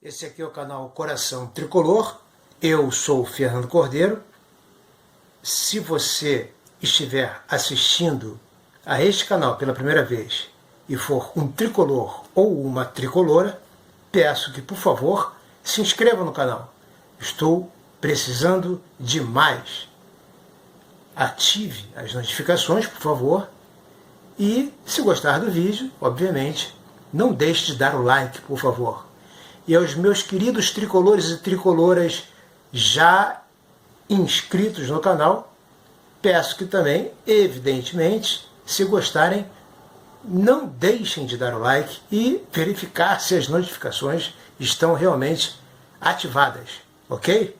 Esse aqui é o canal Coração Tricolor. Eu sou o Fernando Cordeiro. Se você estiver assistindo a este canal pela primeira vez e for um tricolor ou uma tricolora, peço que, por favor, se inscreva no canal. Estou precisando de mais. Ative as notificações, por favor. E, se gostar do vídeo, obviamente, não deixe de dar o like, por favor. E aos meus queridos tricolores e tricoloras já inscritos no canal, peço que também, evidentemente, se gostarem, não deixem de dar o like e verificar se as notificações estão realmente ativadas, ok?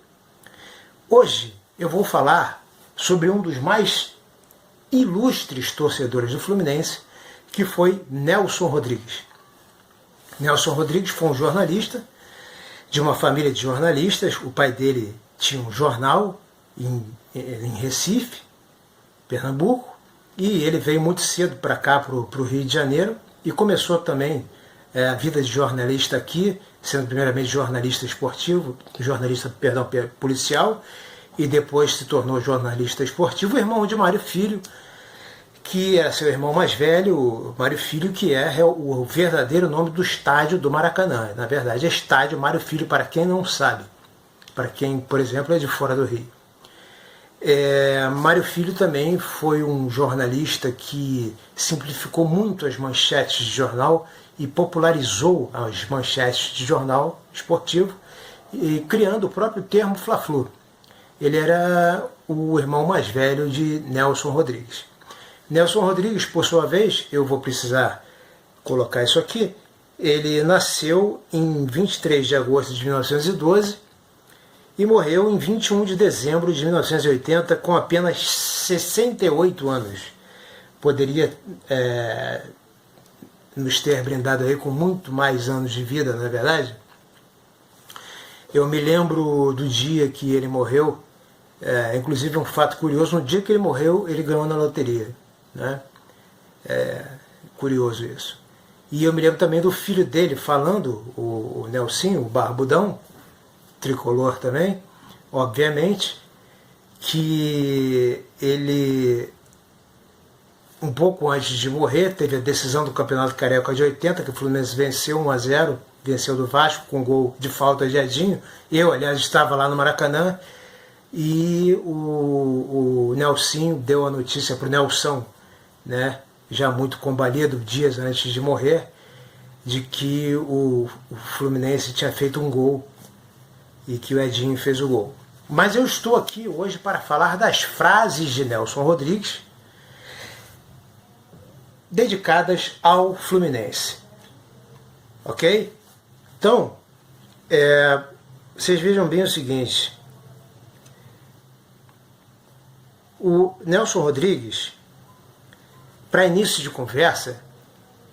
Hoje eu vou falar sobre um dos mais ilustres torcedores do Fluminense, que foi Nelson Rodrigues. Nelson Rodrigues foi um jornalista de uma família de jornalistas. O pai dele tinha um jornal em Recife, Pernambuco, e ele veio muito cedo para cá, para o Rio de Janeiro, e começou também a vida de jornalista aqui, sendo primeiramente jornalista esportivo, policial, e depois se tornou jornalista esportivo, irmão de Mário Filho, que era seu irmão mais velho, Mário Filho, que é o verdadeiro nome do estádio do Maracanã. Na verdade, é estádio Mário Filho, para quem não sabe, para quem, por exemplo, é de fora do Rio. Mário Filho também foi um jornalista que simplificou muito as manchetes de jornal e popularizou as manchetes de jornal esportivo, e criando o próprio termo Fla-Flu. Ele era o irmão mais velho de Nelson Rodrigues. Nelson Rodrigues, por sua vez, eu vou precisar colocar isso aqui, ele nasceu em 23 de agosto de 1912 e morreu em 21 de dezembro de 1980 com apenas 68 anos. Poderia nos ter brindado aí com muito mais anos de vida, não é verdade? Eu me lembro do dia que ele morreu, inclusive um fato curioso, no dia que ele morreu, ele ganhou na loteria. Né? Curioso isso. E eu me lembro também do filho dele falando, o Nelsinho, o Barbudão, tricolor também, obviamente, que ele, um pouco antes de morrer, teve a decisão do Campeonato Carioca de 80, que o Fluminense venceu 1-0, venceu do Vasco com gol de falta de Edinho. Eu, aliás, estava lá no Maracanã, e o Nelsinho deu a notícia para o Nelson, né, já muito combalido, dias antes de morrer, de que o Fluminense tinha feito um gol e que o Edinho fez o gol. Mas eu estou aqui hoje para falar das frases de Nelson Rodrigues dedicadas ao Fluminense. Ok? Então, vocês vejam bem o seguinte. O Nelson Rodrigues, para início de conversa,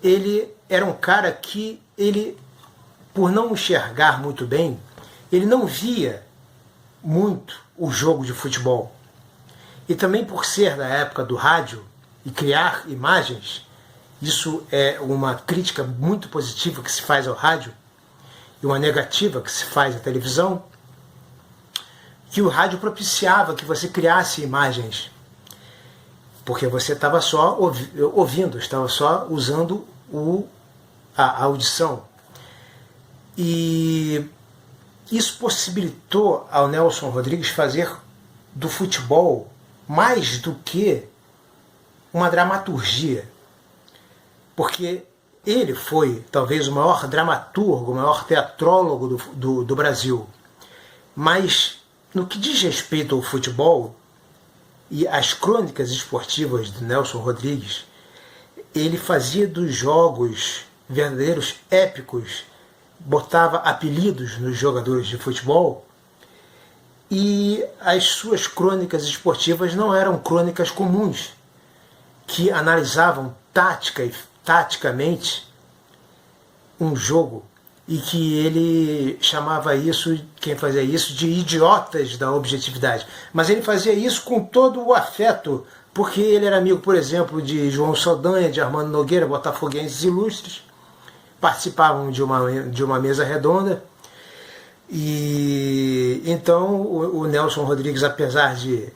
ele era um cara que, por não enxergar muito bem, ele não via muito o jogo de futebol. E também por ser da época do rádio e criar imagens, isso é uma crítica muito positiva que se faz ao rádio e uma negativa que se faz à televisão, que o rádio propiciava que você criasse imagens, porque você estava só ouvindo, estava só usando a audição. E isso possibilitou ao Nelson Rodrigues fazer do futebol mais do que uma dramaturgia, porque ele foi talvez o maior dramaturgo, o maior teatrólogo do Brasil. Mas no que diz respeito ao futebol e às crônicas esportivas do Nelson Rodrigues, ele fazia dos jogos verdadeiros épicos, botava apelidos nos jogadores de futebol, e as suas crônicas esportivas não eram crônicas comuns, que analisavam taticamente um jogo, e que ele chamava isso, quem fazia isso, de idiotas da objetividade. Mas ele fazia isso com todo o afeto, porque ele era amigo, por exemplo, de João Saldanha, de Armando Nogueira, botafoguenses ilustres, participavam de uma mesa redonda, E então o Nelson Rodrigues, apesar de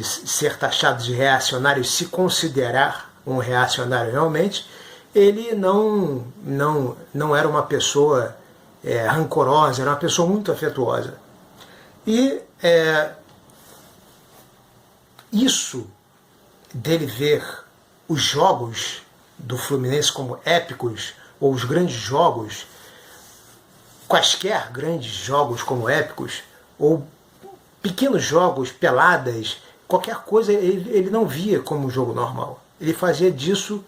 ser taxado de reacionário e se considerar um reacionário realmente, ele não era uma pessoa rancorosa, era uma pessoa muito afetuosa. E isso dele ver os jogos do Fluminense como épicos, ou os grandes jogos, quaisquer grandes jogos como épicos, ou pequenos jogos, peladas, qualquer coisa ele não via como um jogo normal. Ele fazia disso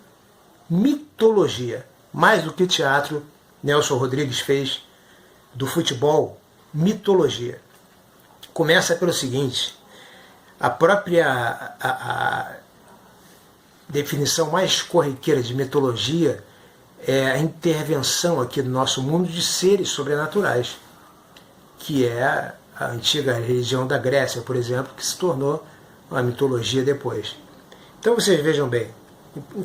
mitologia. Mais do que teatro, Nelson Rodrigues fez do futebol mitologia. Começa pelo seguinte: a própria a definição mais corriqueira de mitologia é a intervenção aqui do nosso mundo de seres sobrenaturais, que é a antiga religião da Grécia, por exemplo, que se tornou uma mitologia depois. Então vocês vejam bem,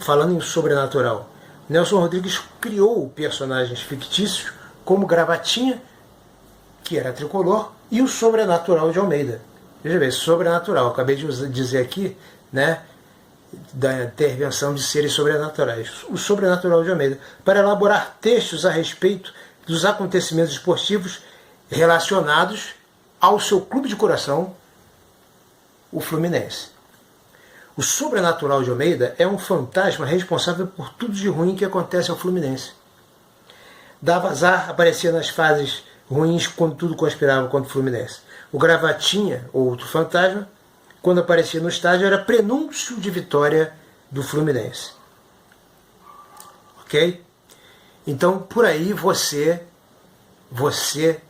falando em sobrenatural, Nelson Rodrigues criou personagens fictícios como Gravatinha, que era tricolor, e o Sobrenatural de Almeida. Veja bem, sobrenatural, acabei de dizer aqui, né, da intervenção de seres sobrenaturais, o Sobrenatural de Almeida, para elaborar textos a respeito dos acontecimentos esportivos relacionados ao seu clube de coração, o Fluminense. O Sobrenatural de Almeida é um fantasma responsável por tudo de ruim que acontece ao Fluminense. Dava azar, aparecia nas fases ruins quando tudo conspirava contra o Fluminense. O Gravatinha, ou outro fantasma, quando aparecia no estádio, era prenúncio de vitória do Fluminense. Ok? Então, por aí você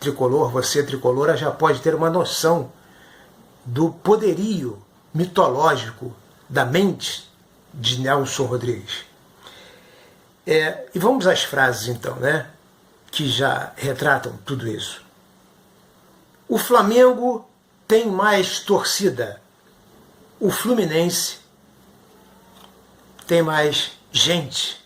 tricolora, já pode ter uma noção do poderio mitológico da mente de Nelson Rodrigues. E vamos às frases, então, né, que já retratam tudo isso. O Flamengo tem mais torcida. O Fluminense tem mais gente.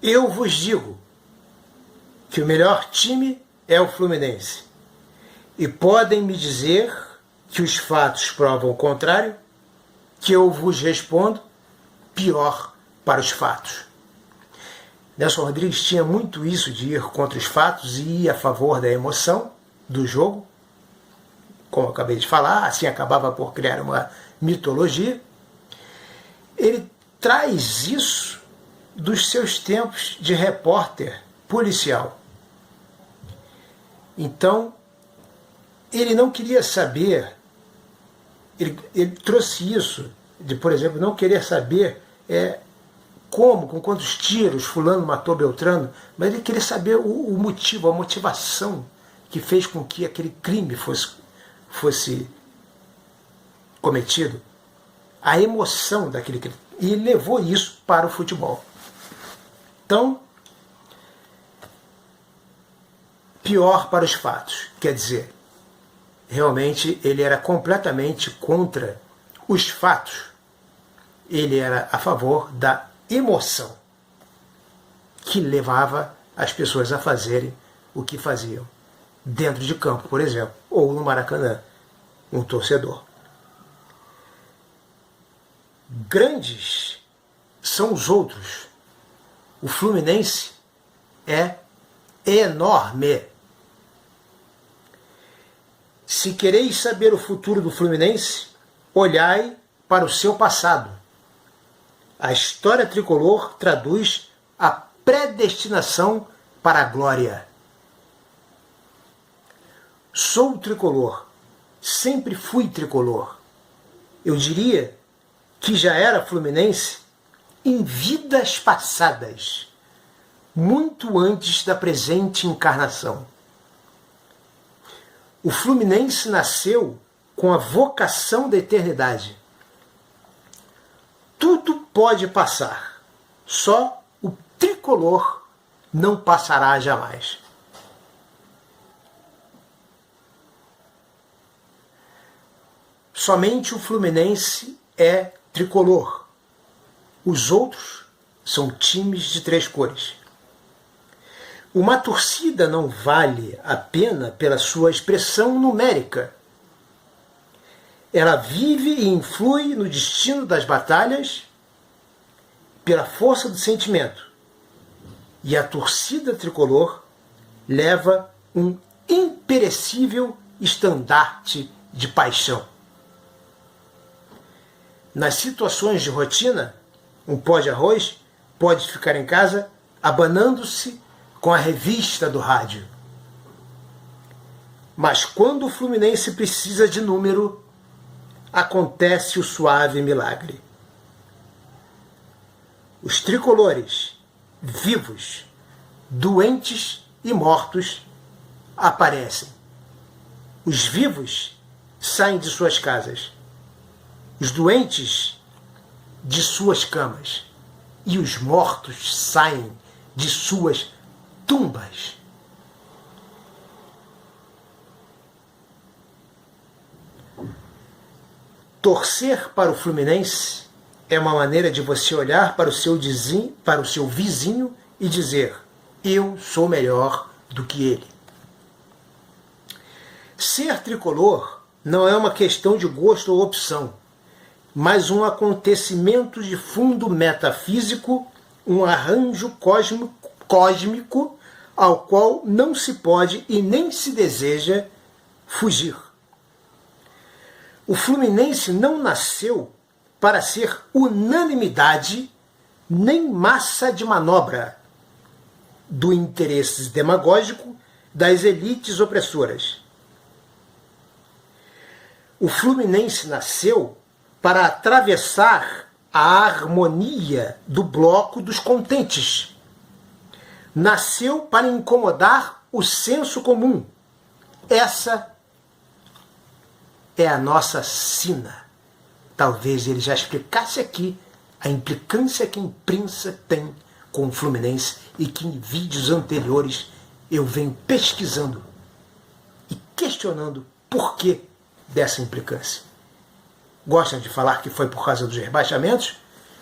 Eu vos digo que o melhor time é o Fluminense. E podem me dizer que os fatos provam o contrário, que eu vos respondo, pior para os fatos. Nelson Rodrigues tinha muito isso de ir contra os fatos e ir a favor da emoção do jogo, como eu acabei de falar, assim acabava por criar uma mitologia. Ele traz isso dos seus tempos de repórter policial. Então, ele não queria saber, ele trouxe isso, de, por exemplo, não querer saber como, com quantos tiros fulano matou Beltrano, mas ele queria saber o motivo, a motivação que fez com que aquele crime fosse cometido, a emoção daquele crime. E ele levou isso para o futebol. Então, pior para os fatos, quer dizer, realmente ele era completamente contra os fatos. Ele era a favor da emoção que levava as pessoas a fazerem o que faziam dentro de campo, por exemplo, ou no Maracanã, um torcedor. Grandes são os outros. O Fluminense é enorme. Se quereis saber o futuro do Fluminense, olhai para o seu passado. A história tricolor traduz a predestinação para a glória. Sou tricolor, sempre fui tricolor. Eu diria que já era fluminense em vidas passadas, muito antes da presente encarnação. O Fluminense nasceu com a vocação da eternidade. Tudo pode passar, só o tricolor não passará jamais. Somente o Fluminense é tricolor. Os outros são times de 3 cores. Uma torcida não vale a pena pela sua expressão numérica. Ela vive e influi no destino das batalhas pela força do sentimento. E a torcida tricolor leva um imperecível estandarte de paixão. Nas situações de rotina, um pó de arroz pode ficar em casa abanando-se com a revista do rádio. Mas quando o Fluminense precisa de número, acontece o suave milagre. Os tricolores, vivos, doentes e mortos, aparecem. Os vivos saem de suas casas, os doentes de suas camas, e os mortos saem de suas tumbas. Torcer para o Fluminense é uma maneira de você olhar para o seu vizinho e dizer: eu sou melhor do que ele. Ser tricolor não é uma questão de gosto ou opção, mas um acontecimento de fundo metafísico, um arranjo cósmico ao qual não se pode e nem se deseja fugir. O Fluminense não nasceu para ser unanimidade nem massa de manobra do interesse demagógico das elites opressoras. O Fluminense nasceu para atravessar a harmonia do bloco dos contentes. Nasceu para incomodar o senso comum. Essa é a nossa sina. Talvez ele já explicasse aqui a implicância que a imprensa tem com o Fluminense e que em vídeos anteriores eu venho pesquisando e questionando por que dessa implicância. Gostam de falar que foi por causa dos rebaixamentos,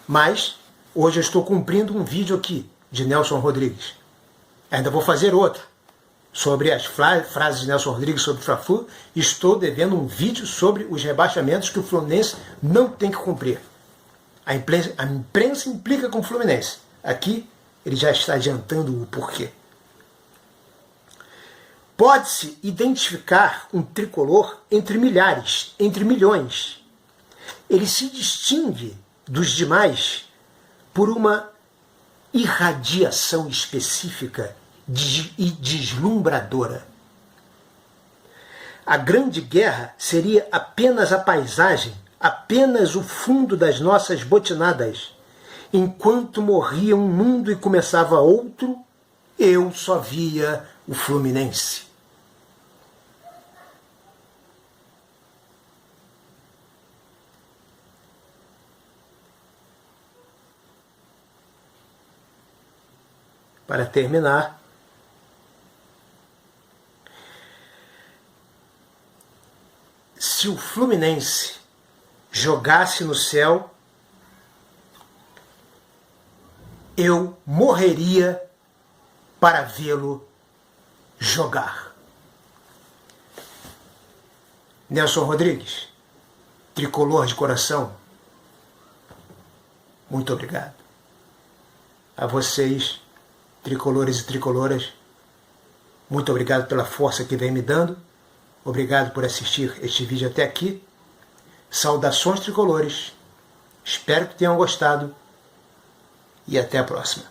mas hoje eu estou cumprindo um vídeo aqui de Nelson Rodrigues. Ainda vou fazer outro sobre as frases de Nelson Rodrigues sobre o Fla-Flu. Estou devendo um vídeo sobre os rebaixamentos que o Fluminense não tem que cumprir. A imprensa implica com o Fluminense. Aqui ele já está adiantando o porquê. Pode-se identificar um tricolor entre milhares, entre milhões. Ele se distingue dos demais por uma irradiação específica e deslumbradora. A Grande Guerra seria apenas a paisagem, apenas o fundo das nossas botinadas. Enquanto morria um mundo e começava outro, eu só via o Fluminense. Para terminar, se o Fluminense jogasse no céu, eu morreria para vê-lo jogar. Nelson Rodrigues, tricolor de coração, muito obrigado. A vocês, tricolores e tricoloras, muito obrigado pela força que vem me dando. Obrigado por assistir este vídeo até aqui. Saudações tricolores. Espero que tenham gostado. E até a próxima.